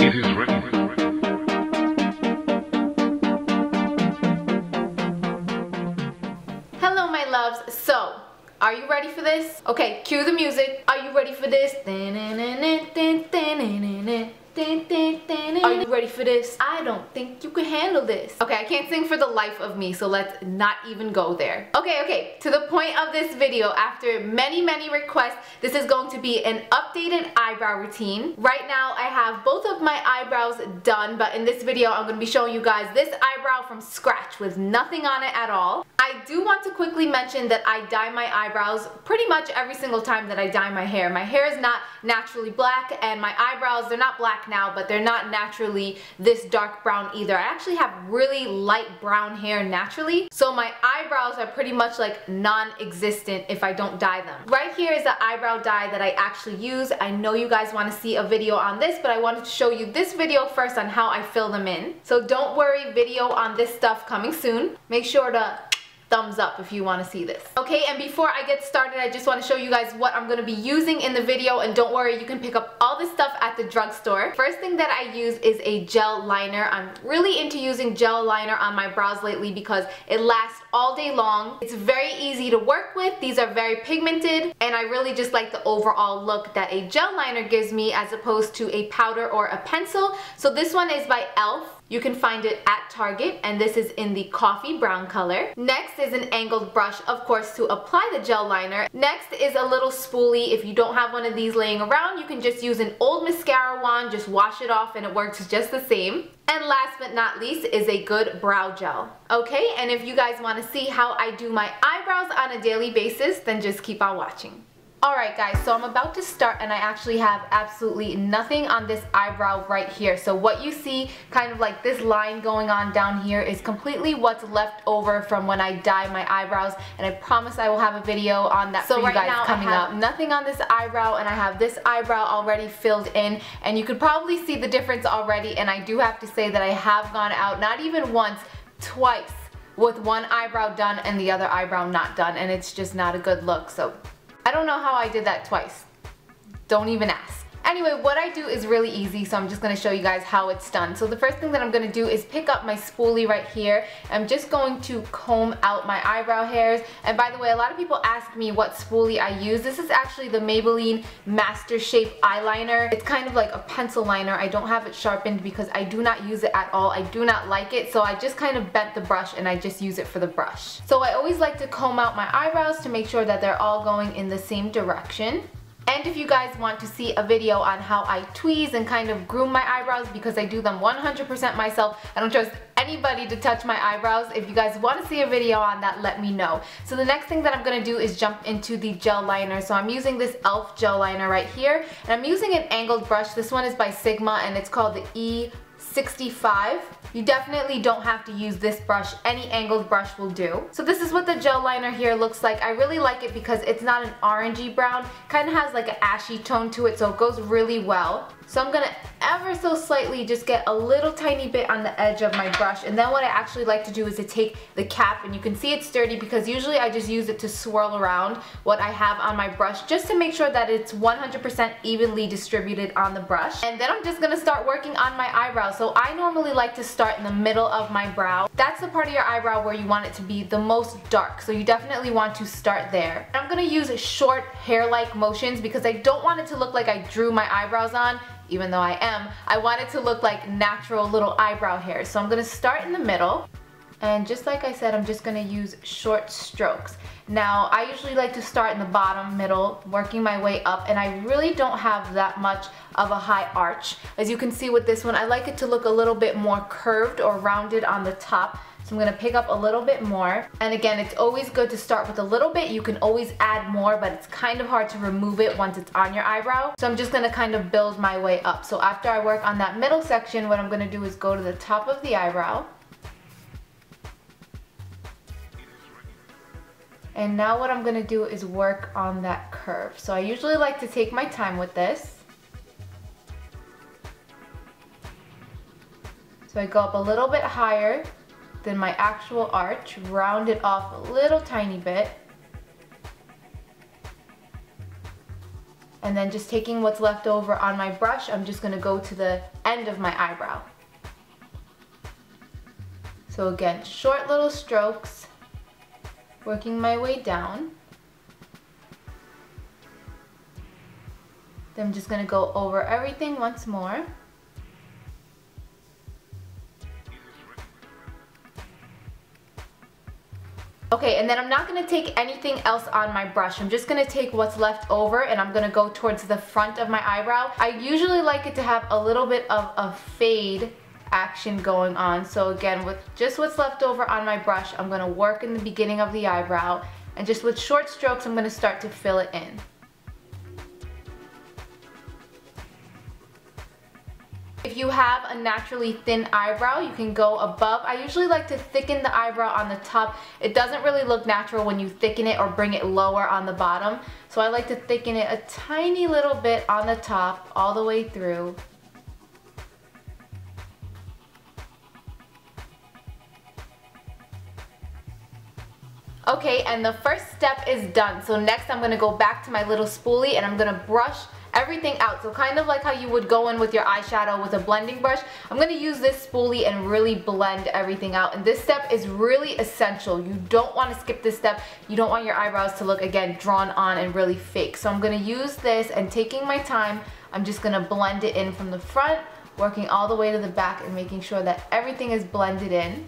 It is written. Hello my loves, so are you ready for this? Okay, cue the music. Are you ready for this? Are you ready for this? I don't think you can handle this. Okay, I can't sing for the life of me, so let's not even go there. Okay, to the point of this video, after many requests, this is going to be an updated eyebrow routine. Right now, I have both of my eyebrows done, but in this video, I'm going to be showing you guys this eyebrow from scratch with nothing on it at all. I do want to quickly mention that I dye my eyebrows pretty much every single time that I dye my hair. My hair is not naturally black, and my eyebrows, they're not black now, but they're not naturally this dark brown either. I actually have really light brown hair naturally, so my eyebrows are pretty much like non-existent if I don't dye them. Right here is the eyebrow dye that I actually use. I know you guys want to see a video on this, but I wanted to show you this video first on how I fill them in. So don't worry, video on this stuff coming soon. Make sure to thumbs up if you want to see this. Okay, and before I get started, I just want to show you guys what I'm going to be using in the video, and don't worry, you can pick up all this stuff at the drugstore. First thing that I use is a gel liner. I'm really into using gel liner on my brows lately because it lasts all day long. It's very easy to work with. These are very pigmented, and I really just like the overall look that a gel liner gives me as opposed to a powder or a pencil. So this one is by e.l.f. You can find it at Target, and this is in the coffee brown color. Next is an angled brush, of course, to apply the gel liner. Next is a little spoolie. If you don't have one of these laying around, you can just use an old mascara wand, just wash it off and it works just the same. And last but not least is a good brow gel. Okay, and if you guys want to see how I do my eyebrows on a daily basis, then just keep on watching. Alright guys, so I'm about to start, and I actually have absolutely nothing on this eyebrow right here. So what you see, kind of like this line going on down here, is completely what's left over from when I dye my eyebrows, and I promise I will have a video on that for you guys coming up. Nothing on this eyebrow, and I have this eyebrow already filled in, and you could probably see the difference already, and I do have to say that I have gone out not even once, twice, with one eyebrow done and the other eyebrow not done, and it's just not a good look. So I don't know how I did that twice. Don't even ask. Anyway, what I do is really easy, so I'm just going to show you guys how it's done. So the first thing that I'm going to do is pick up my spoolie right here. I'm just going to comb out my eyebrow hairs. And by the way, a lot of people ask me what spoolie I use. This is actually the Maybelline Master Shape eyeliner. It's kind of like a pencil liner. I don't have it sharpened because I do not use it at all. I do not like it, so I just kind of bent the brush and I just use it for the brush. So I always like to comb out my eyebrows to make sure that they're all going in the same direction. And if you guys want to see a video on how I tweeze and kind of groom my eyebrows, because I do them 100% myself, I don't trust anybody to touch my eyebrows. If you guys want to see a video on that, let me know. So the next thing that I'm going to do is jump into the gel liner. So I'm using this e.l.f. gel liner right here, and I'm using an angled brush. This one is by Sigma, and it's called the E65. You definitely don't have to use this brush. Any angled brush will do. So this is what the gel liner here looks like. I really like it because it's not an orangey brown. Kind of has like an ashy tone to it, so it goes really well. So I'm gonna ever so slightly just get a little tiny bit on the edge of my brush, and then what I actually like to do is to take the cap, and you can see it's sturdy because usually I just use it to swirl around what I have on my brush just to make sure that it's 100% evenly distributed on the brush. And then I'm just gonna start working on my eyebrow. So I normally like to start in the middle of my brow. That's the part of your eyebrow where you want it to be the most dark, so you definitely want to start there. And I'm gonna use short hair-like motions because I don't want it to look like I drew my eyebrows on. Even though I am, I want it to look like natural little eyebrow hairs. So I'm going to start in the middle, and just like I said, I'm just going to use short strokes. Now, I usually like to start in the bottom, middle, working my way up, and I really don't have that much of a high arch. As you can see with this one, I like it to look a little bit more curved or rounded on the top. So I'm going to pick up a little bit more. And again, it's always good to start with a little bit. You can always add more, but it's kind of hard to remove it once it's on your eyebrow. So I'm just going to kind of build my way up. So after I work on that middle section, what I'm going to do is go to the top of the eyebrow. And now what I'm going to do is work on that curve. So I usually like to take my time with this. So I go up a little bit higher than my actual arch, round it off a little tiny bit, And then just taking what's left over on my brush, I'm just going to go to the end of my eyebrow. So again, short little strokes, working my way down. Then I'm just going to go over everything once more. Okay, and then I'm not going to take anything else on my brush. I'm just going to take what's left over and I'm going to go towards the front of my eyebrow. I usually like it to have a little bit of a fade action going on. So again, with just what's left over on my brush, I'm going to work in the beginning of the eyebrow, and just with short strokes, I'm going to start to fill it in. If you have a naturally thin eyebrow, you can go above. I usually like to thicken the eyebrow on the top. It doesn't really look natural when you thicken it or bring it lower on the bottom. So I like to thicken it a tiny little bit on the top all the way through. Okay, and the first step is done. So next I'm going to go back to my little spoolie and I'm going to brush everything out. So kind of like how you would go in with your eyeshadow with a blending brush, I'm going to use this spoolie and really blend everything out. And this step is really essential. You don't want to skip this step. You don't want your eyebrows to look, again, drawn on and really fake. So I'm going to use this, and taking my time, I'm just going to blend it in from the front, working all the way to the back and making sure that everything is blended in.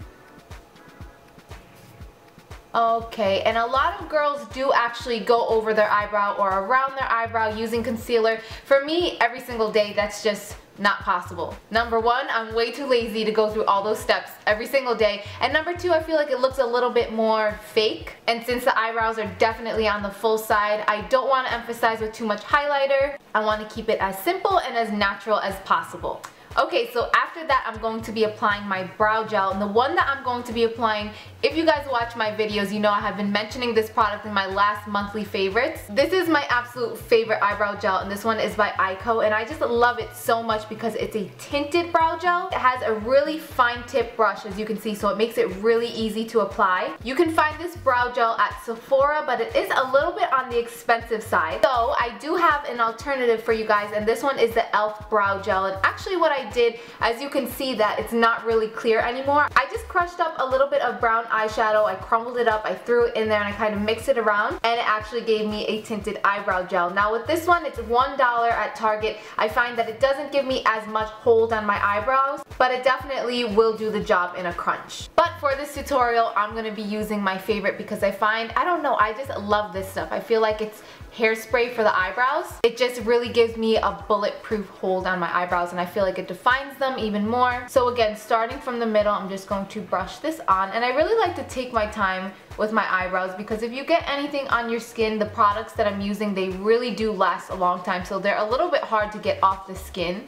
Okay, and a lot of girls do actually go over their eyebrow or around their eyebrow using concealer. For me, every single day, that's just not possible. Number one, I'm way too lazy to go through all those steps every single day. And number two, I feel like it looks a little bit more fake. And since the eyebrows are definitely on the full side, I don't want to emphasize with too much highlighter. I want to keep it as simple and as natural as possible. Okay, so after that, I'm going to be applying my brow gel, and the one that I'm going to be applying, if you guys watch my videos, you know I have been mentioning this product in my last monthly favorites. This is my absolute favorite eyebrow gel, and this one is by Eyeko, and I just love it so much because it's a tinted brow gel. It has a really fine tip brush, as you can see, so it makes it really easy to apply. You can find this brow gel at Sephora, but it is a little bit on the expensive side. So I do have an alternative for you guys, and this one is the e.l.f. brow gel, and actually what I did, as you can see that it's not really clear anymore, I just crushed up a little bit of brown eyeshadow, I crumbled it up, I threw it in there, and I kind of mixed it around, and it actually gave me a tinted eyebrow gel. Now with this one, it's $1 at Target. I find that it doesn't give me as much hold on my eyebrows, but it definitely will do the job in a crunch. But for this tutorial, I'm going to be using my favorite because I find, I don't know, I just love this stuff. I feel like it's hairspray for the eyebrows. It just really gives me a bulletproof hold on my eyebrows, and I feel like it defines them even more. So again, starting from the middle, I'm just going to brush this on, and I really like to take my time with my eyebrows because if you get anything on your skin, the products that I'm using, they really do last a long time, so they're a little bit hard to get off the skin.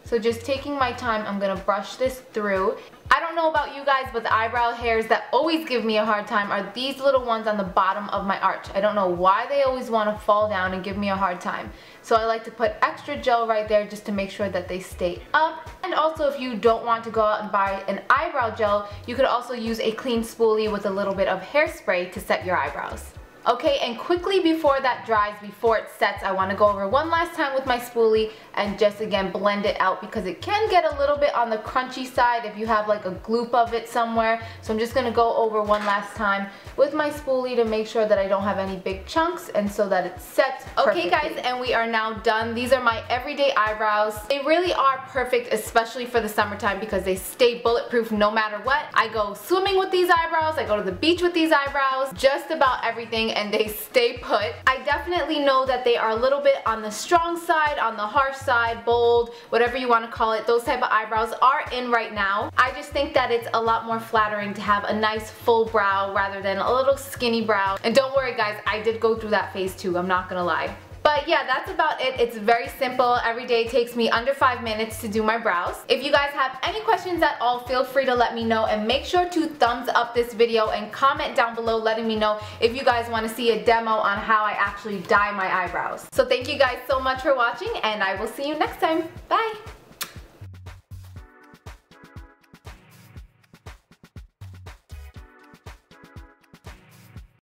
So just taking my time, I'm going to brush this through. I don't know about you guys, but the eyebrow hairs that always give me a hard time are these little ones on the bottom of my arch. I don't know why they always want to fall down and give me a hard time. So I like to put extra gel right there just to make sure that they stay up. And also, if you don't want to go out and buy an eyebrow gel, you could also use a clean spoolie with a little bit of hairspray to set your eyebrows. Okay, and quickly before that dries, before it sets, I want to go over one last time with my spoolie and just again blend it out because it can get a little bit on the crunchy side if you have like a gloop of it somewhere. So I'm just going to go over one last time with my spoolie to make sure that I don't have any big chunks and so that it sets perfectly. Okay guys, and we are now done. These are my everyday eyebrows. They really are perfect, especially for the summertime because they stay bulletproof no matter what. I go swimming with these eyebrows, I go to the beach with these eyebrows, just about everything, and they stay put. I definitely know that they are a little bit on the strong side, on the harsh side, bold, whatever you want to call it. Those type of eyebrows are in right now. I just think that it's a lot more flattering to have a nice full brow rather than a little skinny brow. And don't worry guys, I did go through that phase too, I'm not gonna lie. But yeah, that's about it. It's very simple. Every day it takes me under 5 minutes to do my brows. If you guys have any questions at all, feel free to let me know, and make sure to thumbs up this video and comment down below letting me know if you guys want to see a demo on how I actually dye my eyebrows. So thank you guys so much for watching, and I will see you next time. Bye!